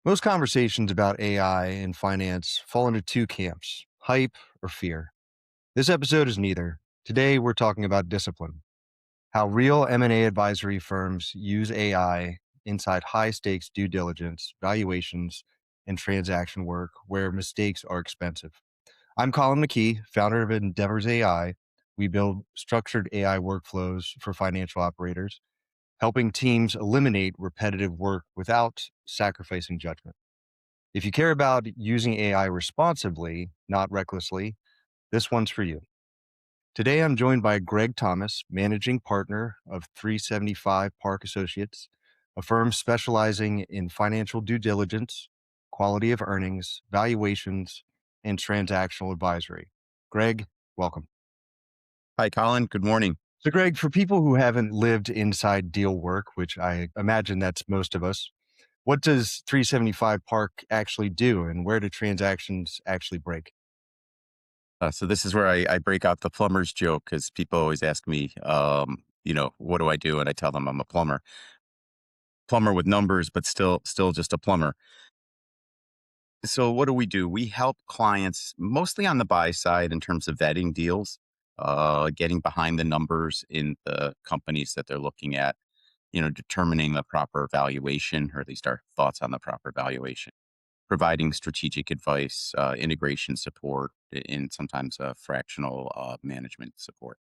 Most conversations about AI and finance fall into two camps, hype or fear. This episode is neither. Today, we're talking about discipline, how real M&A advisory firms use AI inside high stakes due diligence, valuations, and transaction work where mistakes are expensive. I'm Colin McKee, founder of Endeavors AI. We build structured AI workflows for financial operators, helping teams eliminate repetitive work without sacrificing judgment. If you care about using AI responsibly, not recklessly, this one's for you. Today, I'm joined by Greg Thomas, managing partner of 375 Park Associates, a firm specializing in financial due diligence, quality of earnings, valuations, and transactional advisory. Greg, welcome. Hi, Colin. Good morning. So, Greg, for people who haven't lived inside deal work, which I imagine that's most of us, what does 375 Park actually do and where do transactions actually break? So this is where I break out the plumber's joke because people always ask me, what do I do? And I tell them I'm a plumber with numbers, but still just a plumber. So what do? We help clients mostly on the buy side in terms of vetting deals, getting behind the numbers in the companies that they're looking at, determining the proper valuation, or at least our thoughts on the proper valuation, providing strategic advice, integration support, and sometimes fractional management support.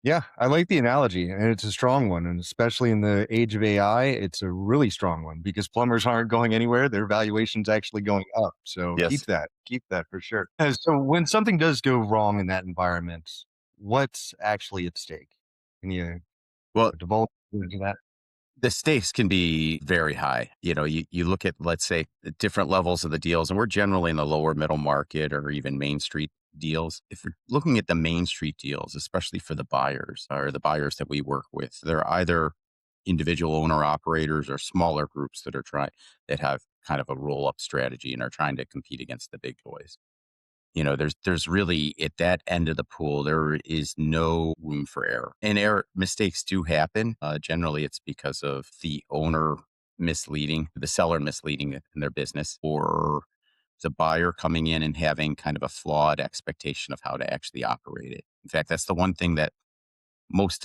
Yeah, I like the analogy, and it's a strong one. And especially in the age of AI, it's a really strong one because plumbers aren't going anywhere. Their valuation's actually going up. So Yes. keep that for sure. So when something does go wrong in that environment, what's actually at stake? Can you Well, divulge into that? the stakes can be very high. You look at, let's say, the different levels of the deals, and we're generally in the lower middle market or even Main Street deals. If you're looking at the Main Street deals, especially for the buyers or the buyers that we work with, they're either individual owner operators or smaller groups that have kind of a roll up strategy and are trying to compete against the big boys. There's really at that end of the pool, there is no room for error. And error mistakes do happen. Generally, it's because of the owner misleading, the seller misleading in their business, or the buyer coming in and having kind of a flawed expectation of how to actually operate it. In fact, that's the one thing that most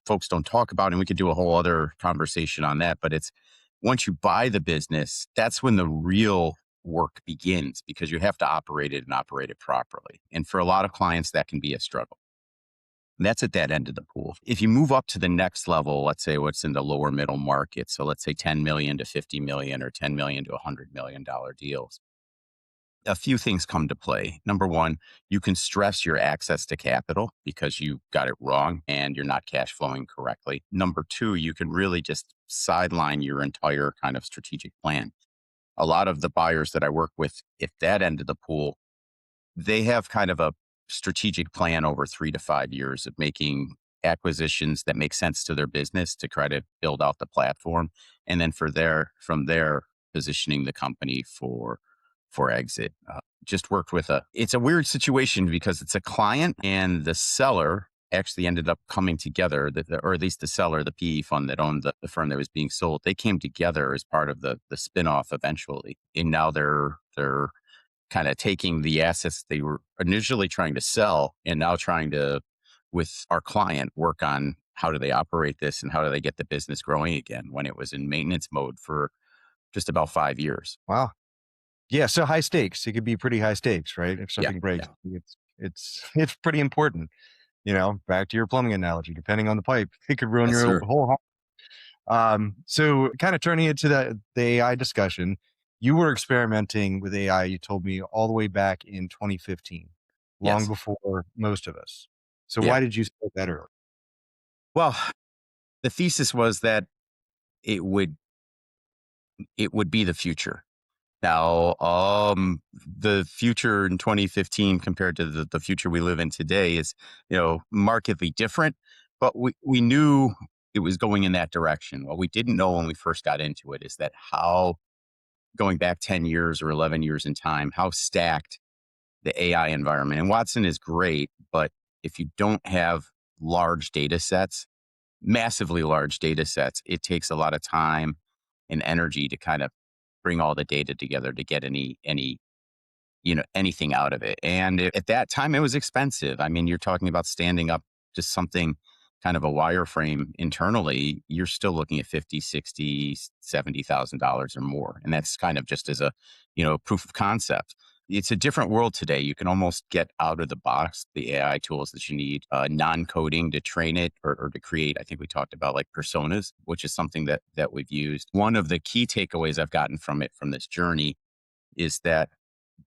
folks don't talk about, and we could do a whole other conversation on that. But it's once you buy the business, that's when the real work begins, because you have to operate it and operate it properly. And for a lot of clients, that can be a struggle. And that's at that end of the pool. If you move up to the next level, let's say what's in the lower middle market, so let's say 10 million to 50 million or 10 million to $100 million deals, a few things come to play. Number one, you can stress your access to capital because you got it wrong and you're not cash flowing correctly. Number two, you can really just sideline your entire kind of strategic plan. A lot of the buyers that I work with at that end of the pool, they have kind of a strategic plan over 3 to 5 years of making acquisitions that make sense to their business to try to build out the platform. And then from there, positioning the company for exit. Just worked with it's a weird situation because it's a client and the seller actually ended up coming together, or at least the seller, the PE fund that owned the firm that was being sold, they came together as part of the spinoff eventually. And now they're kind of taking the assets they were initially trying to sell and now trying to, with our client, work on how do they operate this and how do they get the business growing again when it was in maintenance mode for just about 5 years. Wow. Yeah, so high stakes. It could be pretty high stakes, right? If Yeah. something breaks, Yeah. it's pretty important. Back to your plumbing analogy, depending on the pipe, it could ruin Yes, your sir. whole house. So kind of turning it to the AI discussion, you were experimenting with AI, you told me, all the way back in 2015, long Yes. before most of us. So Yeah. why did you start that early? Well, the thesis was that it would it would be the future. Now, the future in 2015 compared to the future we live in today is, markedly different, but we knew it was going in that direction. What we didn't know when we first got into it is that how, going back 10 years or 11 years in time, how stacked the AI environment. And Watson is great, but if you don't have large data sets, massively large data sets, it takes a lot of time and energy to kind of bring all the data together to get anything out of it. And at that time, it was expensive. I mean, you're talking about standing up just something kind of a wireframe internally. You're still looking at 50, 60, $70,000 or more. And that's kind of just as a, proof of concept. It's a different world today. You can almost get out of the box the AI tools that you need, non-coding to train it or to create. I think we talked about like personas, which is something that we've used. One of the key takeaways I've gotten from it from this journey is that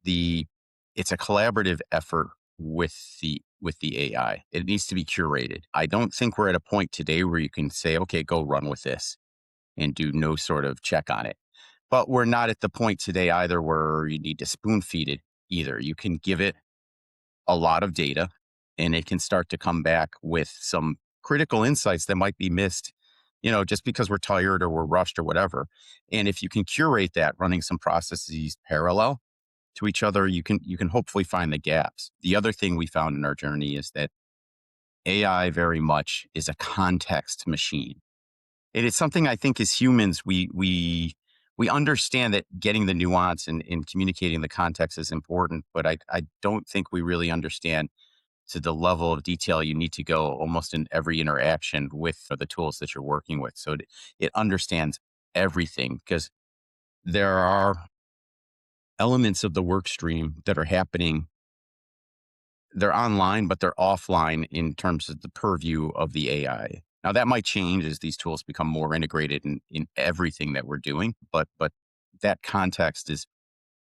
the it's a collaborative effort with the AI. It needs to be curated. I don't think we're at a point today where you can say, okay, go run with this and do no sort of check on it. But we're not at the point today either where you need to spoon feed it either. You can give it a lot of data and it can start to come back with some critical insights that might be missed, just because we're tired or we're rushed or whatever. And if you can curate that running some processes parallel to each other, you can hopefully find the gaps. The other thing we found in our journey is that AI very much is a context machine. And it's something I think as humans we understand that getting the nuance and communicating the context is important, but I don't think we really understand to the level of detail you need to go almost in every interaction with the tools that you're working with. So it understands everything because there are elements of the work stream that are happening. They're online, but they're offline in terms of the purview of the AI. Now that might change as these tools become more integrated in everything that we're doing, but that context is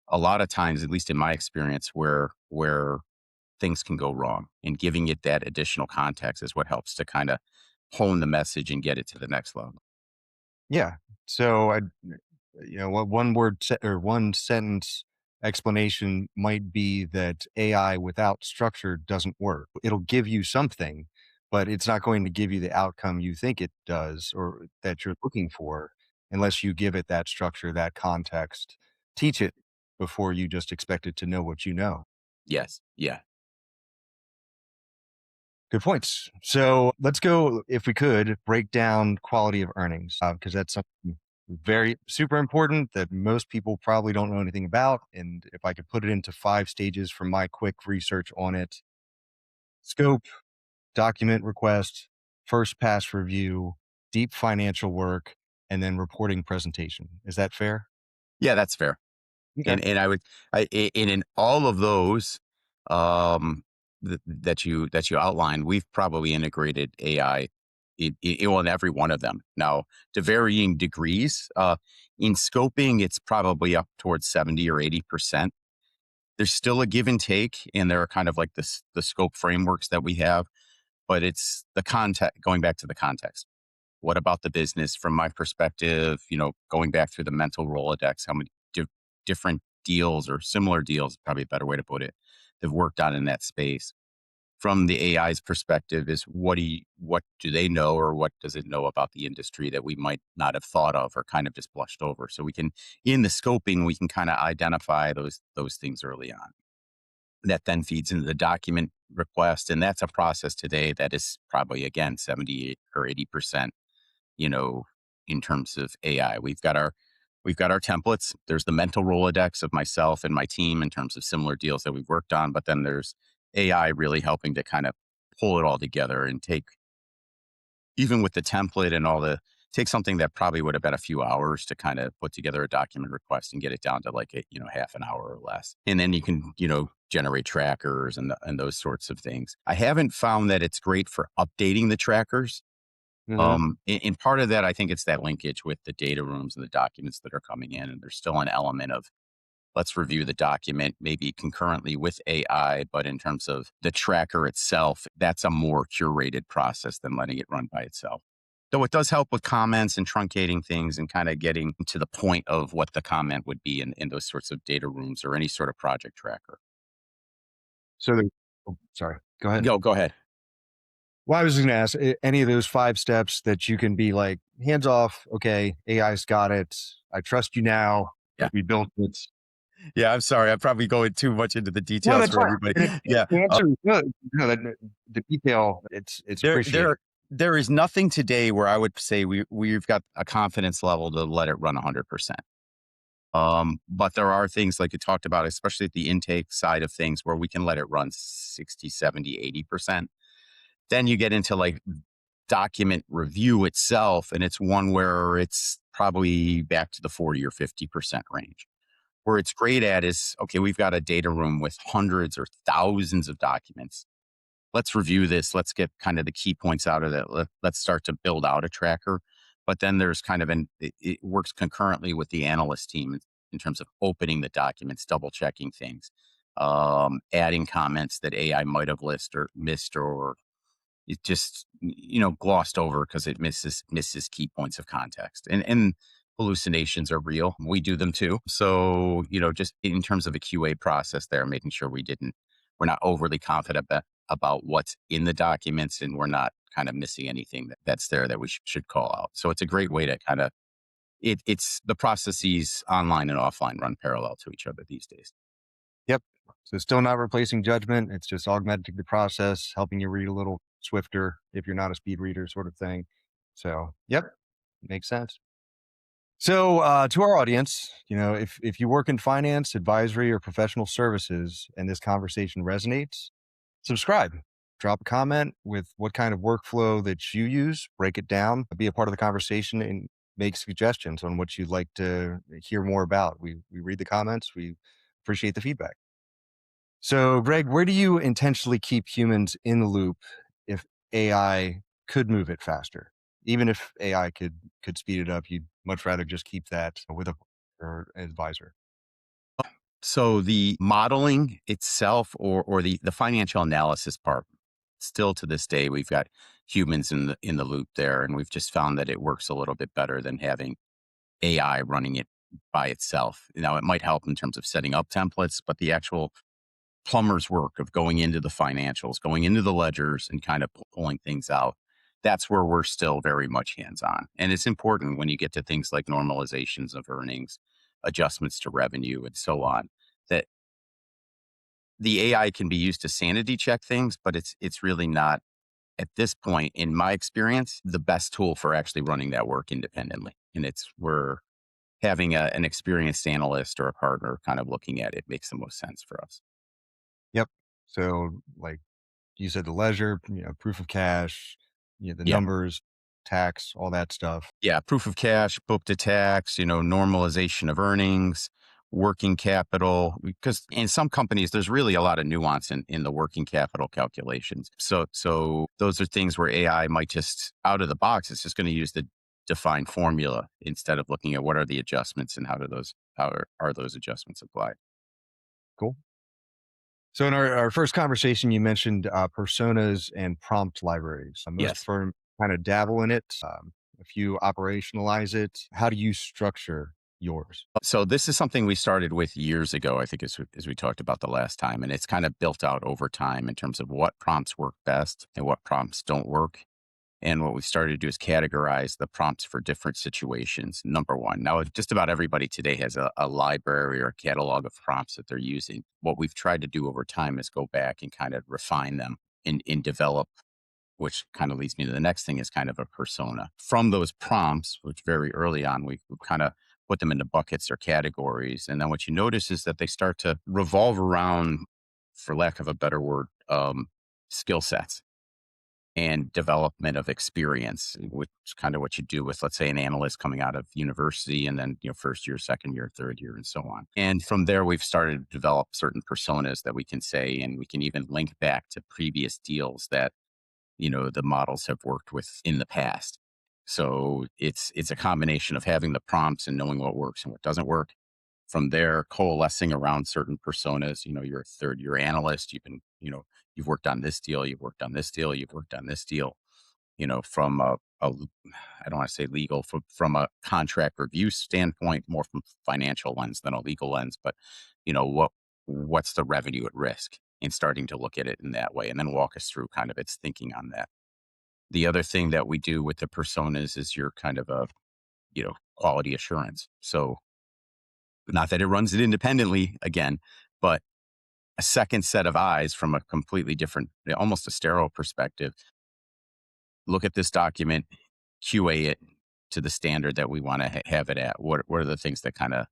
a lot of times, at least in my experience, where things can go wrong. And giving it that additional context is what helps to kind of hone the message and get it to the next level. Yeah. So what or one sentence explanation might be that AI without structure doesn't work. It'll give you something, but it's not going to give you the outcome you think it does or that you're looking for unless you give it that structure, that context. Teach it before you just expect it to know what you know. Yes. Yeah. Good points. So let's go, if we could, break down quality of earnings, because that's something very super important that most people probably don't know anything about. And if I could put it into 5 stages from my quick research on it: scope, document request, first pass review, deep financial work, and then reporting presentation. Is that fair? Yeah, that's fair. Okay. And I would and in all of those, um, that you outlined, we've probably integrated AI in every one of them. Now, to varying degrees, in scoping, it's probably up towards 70 or 80%. There's still a give and take, and there are kind of like the scope frameworks that we have, but it's the context going back to the context. What about the business from my perspective? Going back through the mental Rolodex, how many different deals or similar deals, probably a better way to put it, have worked on in that space. From the AI's perspective, is what do they know or what does it know about the industry that we might not have thought of or kind of just blushed over? So we can, in the scoping, we can kind of identify those things early on. That then feeds into the document request, and that's a process today that is probably again 70 or 80%, you know, in terms of AI. We've got our templates. There's the mental Rolodex of myself and my team in terms of similar deals that we've worked on, but then there's AI really helping to kind of pull it all together and take, even with the template and all take something that probably would have been a few hours to kind of put together a document request and get it down to like half an hour or less. And then you can, generate trackers and those sorts of things. I haven't found that it's great for updating the trackers. Hmm. And part of that, I think it's that linkage with the data rooms and the documents that are coming in. And there's still an element of let's review the document maybe concurrently with AI. But in terms of the tracker itself, that's a more curated process than letting it run by itself. Though it does help with comments and truncating things and kind of getting to the point of what the comment would be in those sorts of data rooms or any sort of project tracker. So, oh, sorry, go ahead. Go ahead. Well, I was going to ask any of those 5 steps that you can be like, hands off. Okay, AI's got it. I trust you now. Yeah. We built it. Yeah. I'm sorry. I'm probably going too much into the No, details that's for fine. everybody. And Yeah. the answer is good. No, the detail, it's There appreciated. There is nothing today where I would say we've got a confidence level to let it run 100%. But there are things like you talked about, especially at the intake side of things, where we can let it run 60, 70, 80%. Then you get into like document review itself, and it's one where it's probably back to the 40 or 50% range. Where it's great at is, okay, we've got a data room with hundreds or thousands of documents. Let's review this. Let's get kind of the key points out of it. Let's start to build out a tracker. But then there's kind of it works concurrently with the analyst team in terms of opening the documents, double checking things, adding comments that AI might have missed or it just glossed over because it misses key points of context. And hallucinations are real. We do them too. So just in terms of a QA process there, making sure we're not overly confident about what's in the documents, and we're not kind of missing anything that's there that we should call out. So it's a great way to kind of it's the processes online and offline run parallel to each other these days. Yep. So it's still not replacing judgment. It's just augmenting the process, helping you read a little swifter if you're not a speed reader, sort of thing. So, yep, makes sense. So, to our audience, if you work in finance, advisory, or professional services, and this conversation resonates, subscribe. Drop a comment with what kind of workflow that you use. Break it down. Be a part of the conversation and make suggestions on what you'd like to hear more about. We read the comments. We appreciate the feedback. So, Greg, where do you intentionally keep humans in the loop if AI could move it faster? Even if AI could speed it up, you'd much rather just keep that with a or advisor. So the modeling itself, or the financial analysis part, still to this day, we've got humans in the loop there, and we've just found that it works a little bit better than having AI running it by itself. Now, it might help in terms of setting up templates, but the actual plumber's work of going into the financials, going into the ledgers, and kind of pulling things out, that's where we're still very much hands on. And it's important when you get to things like normalizations of earnings, adjustments to revenue, and so on, that the AI can be used to sanity check things, but it's really not, at this point, in my experience, the best tool for actually running that work independently. And we're having an experienced analyst or a partner kind of looking at it makes the most sense for us. Yep. So, like you said, the ledger, proof of cash, the Yeah. numbers, tax, all that stuff. Yeah, proof of cash, book to tax, normalization of earnings, working capital. Because in some companies, there's really a lot of nuance in the working capital calculations. So those are things where AI might just out of the box, it's just going to use the defined formula instead of looking at what are the adjustments and how are those adjustments applied. Cool. So, in our first conversation, you mentioned personas and prompt libraries. Most Yes. firms kind of dabble in it. A few operationalize it. How do you structure yours? So this is something we started with years ago, I think, as we talked about the last time, and it's kind of built out over time in terms of what prompts work best and what prompts don't work. And what we started to do is categorize the prompts for different situations. Number one, now just about everybody today has a library or a catalog of prompts that they're using. What we've tried to do over time is go back and kind of refine them and develop, which kind of leads me to the next thing, is kind of a persona. From those prompts, which very early on, we kind of put them into buckets or categories. And then what you notice is that they start to revolve around, for lack of a better word, skill sets and development of experience, which is kind of what you do with, let's say, an analyst coming out of university, and then, first year, second year, third year, and so on. And from there, we've started to develop certain personas that we can say, and we can even link back to previous deals that the models have worked with in the past. So it's a combination of having the prompts and knowing what works and what doesn't work. From there, coalescing around certain personas. You're a third year analyst. You've worked on this deal. You've worked on this deal. You've worked on this deal. From I don't want to say legal, from a contract review standpoint, more from financial lens than a legal lens. But what's the revenue at risk, and starting to look at it in that way, and then walk us through kind of its thinking on that. The other thing that we do with the personas is your kind of a, quality assurance. So not that it runs it independently again, but a second set of eyes from a completely different, almost a sterile perspective, look at this document, QA it to the standard that we want to have it at. What are the things that kind of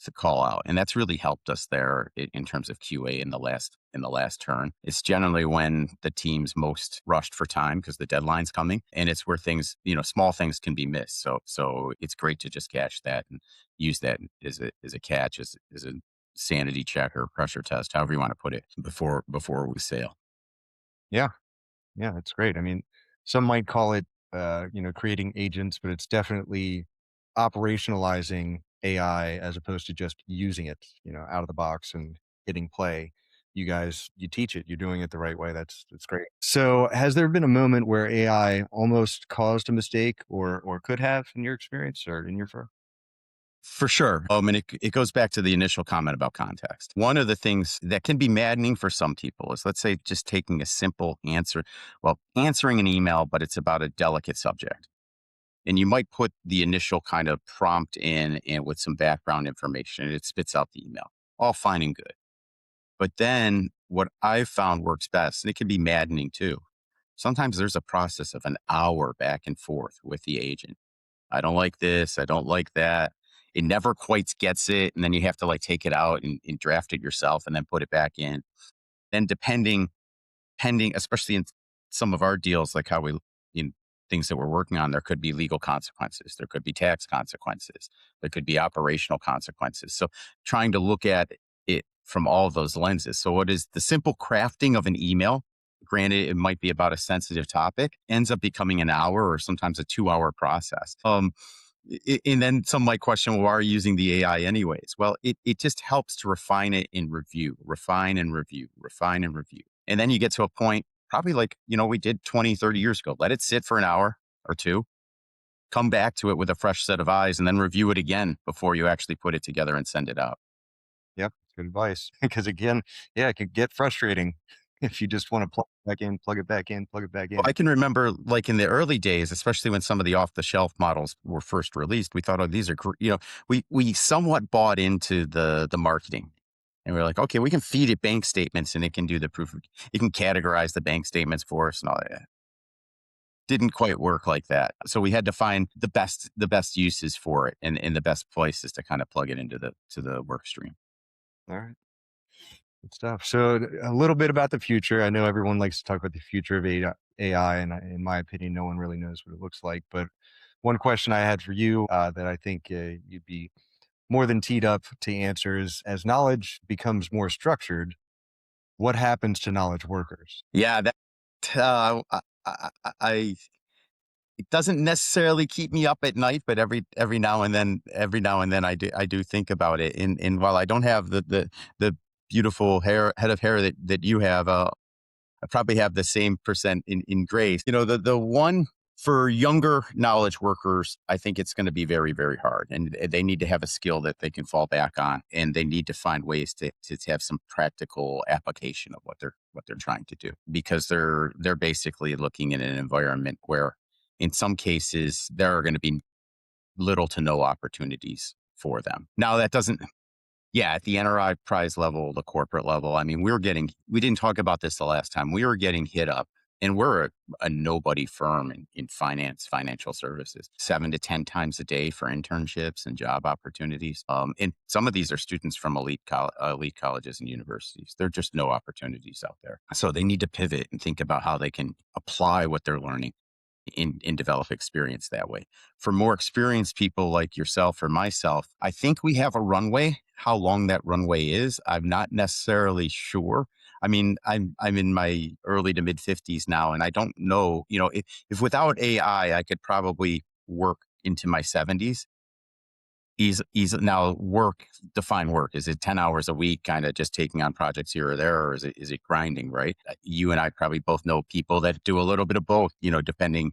to call out? And that's really helped us there in terms of QA in the last turn. It's generally when the team's most rushed for time because the deadline's coming, and it's where things, small things can be missed. So it's great to just catch that and use that as a catch, as a sanity check or pressure test, however you want to put it, before we sail. Yeah. Yeah, that's great. I mean, some might call it, creating agents, but it's definitely operationalizing AI as opposed to just using it, out of the box and hitting play. You guys, you teach it. You're doing it the right way. That's great. So, has there been a moment where AI almost caused a mistake, or could have, in your experience or in your firm? For sure. And it goes back to the initial comment about context. One of the things that can be maddening for some people is, let's say, just taking a simple answer, well, answering an email, but it's about a delicate subject. And you might put the initial kind of prompt in and with some background information, and it spits out the email. All fine and good. But then what I've found works best, and it can be maddening too. Sometimes there's a process of an hour back and forth with the agent. I don't like this. I don't like that. It never quite gets it. And then you have to like take it out and draft it yourself and then put it back in. Then pending, especially in some of our deals, like how we, in things that we're working on, there could be legal consequences. There could be tax consequences. There could be operational consequences. So trying to look at it from all of those lenses. So what is the simple crafting of an email? Granted, it might be about a sensitive topic, ends up becoming an hour or sometimes a 2 hour process. And then some might question, well, why are you using the AI anyways? Well, it just helps to refine it and review, refine and review, refine and review. And then you get to a point, probably like, we did 20, 30 years ago. Let it sit for an hour or two, come back to it with a fresh set of eyes, and then review it again before you actually put it together and send it out. Yep, good advice. Because again, yeah, it could get frustrating if you just want to plug it back in, plug it back in, plug it back Well, I in. can remember like in the early days, especially when some of the off the shelf models were first released, we thought, oh, these are, we somewhat bought into the marketing. And we are like, okay, we can feed it bank statements and it can do the proof. It can categorize the bank statements for us and all that. Didn't quite work like that. So we had to find the best uses for it and the best places to kind of plug it into the work stream. All right. Good stuff. So, a little bit about the future. I know everyone likes to talk about the future of AI, and in my opinion, no one really knows what it looks like. But one question I had for you that I think you'd be more than teed up to answer is: as knowledge becomes more structured, what happens to knowledge workers? Yeah, that I it doesn't necessarily keep me up at night, but every now and then I do think about it. And while I don't have the beautiful head of hair that you have, I probably have the same percent in grace. The one for younger knowledge workers, I think it's going to be very, very hard. And they need to have a skill that they can fall back on. And they need to find ways to have some practical application of what they're trying to do. Because they're basically looking in an environment where in some cases there are going to be little to no opportunities for them. Now that doesn't yeah, at the enterprise level, the corporate level, I mean, we didn't talk about this the last time. We were getting hit up, and we're a nobody firm in financial services, 7 to 10 times a day for internships and job opportunities. And some of these are students from elite colleges and universities. There are just no opportunities out there. So they need to pivot and think about how they can apply what they're learning and develop experience that way. For more experienced people like yourself or myself, I think we have a runway. How long that runway is, I'm not necessarily sure. I mean, I'm in my early to mid 50s now, and I don't know. If without AI, I could probably work into my 70s. Ease now work, define work. Is it 10 hours a week, kind of just taking on projects here or there, or is it grinding, right? You and I probably both know people that do a little bit of both, depending,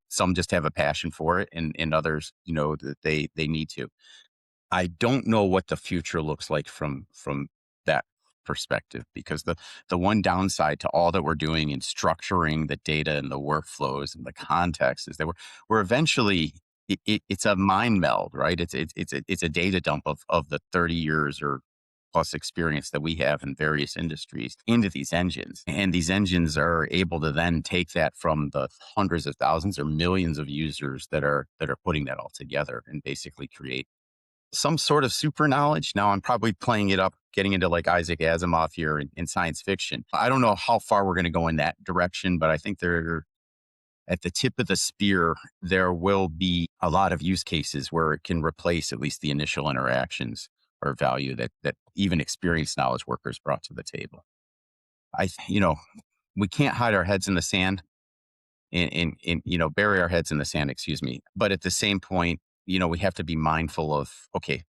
some just have a passion for it and others, that they need to. I don't know what the future looks like from that perspective, because the one downside to all that we're doing in structuring the data and the workflows and the context is that we're eventually it's a mind meld, right? It's a data dump of the 30 years or plus experience that we have in various industries into these engines. And these engines are able to then take that from the hundreds of thousands or millions of users that are putting that all together and basically create some sort of super knowledge. Now I'm probably playing it up, getting into like Isaac Asimov here in science fiction. I don't know how far we're going to go in that direction, but I think they're at the tip of the spear. There will be a lot of use cases where it can replace at least the initial interactions or value that even experienced knowledge workers brought to the table. We can't hide our heads in the sand bury our heads in the sand, excuse me. But at the same point, we have to be mindful of, okay,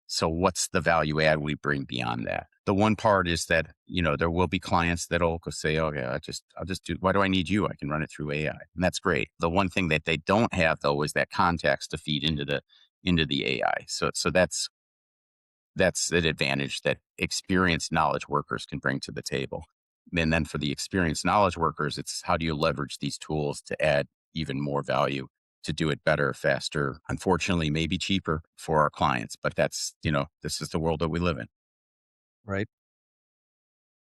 so what's the value add we bring beyond that? The one part is that, there will be clients that'll say, oh yeah, I'll just do, why do I need you? I can run it through AI. And that's great. The one thing that they don't have though is that context to feed into the AI. So that's an advantage that experienced knowledge workers can bring to the table. And then for the experienced knowledge workers, it's how do you leverage these tools to add even more value, to do it better, faster, unfortunately, maybe cheaper for our clients. But this is the world that we live in. Right.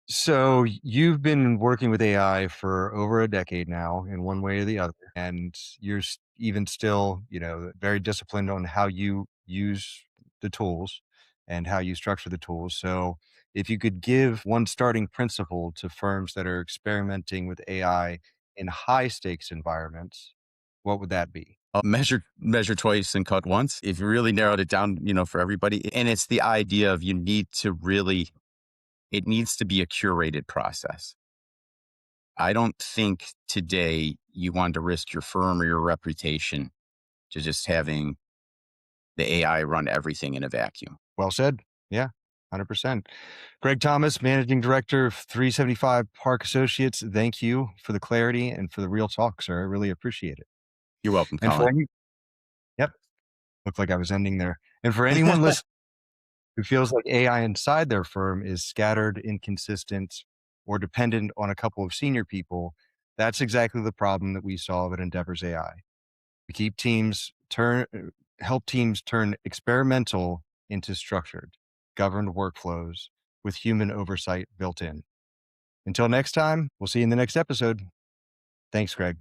So you've been working with AI for over a decade now in one way or the other, and you're even still, very disciplined on how you use the tools and how you structure the tools. So if you could give one starting principle to firms that are experimenting with AI in high stakes environments, what would that be? Measure twice and cut once. If you really narrowed it down, for everybody, and it's the idea of it needs to be a curated process. I don't think today you want to risk your firm or your reputation to just having the AI run everything in a vacuum. Well said. Yeah, 100%. Greg Thomas, Managing Director of 375 Park Associates. Thank you for the clarity and for the real talk, sir. I really appreciate it. You're welcome, And for Colin. any, yep, looked like I was ending there. And for anyone listening who feels like AI inside their firm is scattered, inconsistent, or dependent on a couple of senior people, that's exactly the problem that we solve at Endeavor's AI. We help teams turn experimental into structured, governed workflows with human oversight built in. Until next time, we'll see you in the next episode. Thanks, Greg.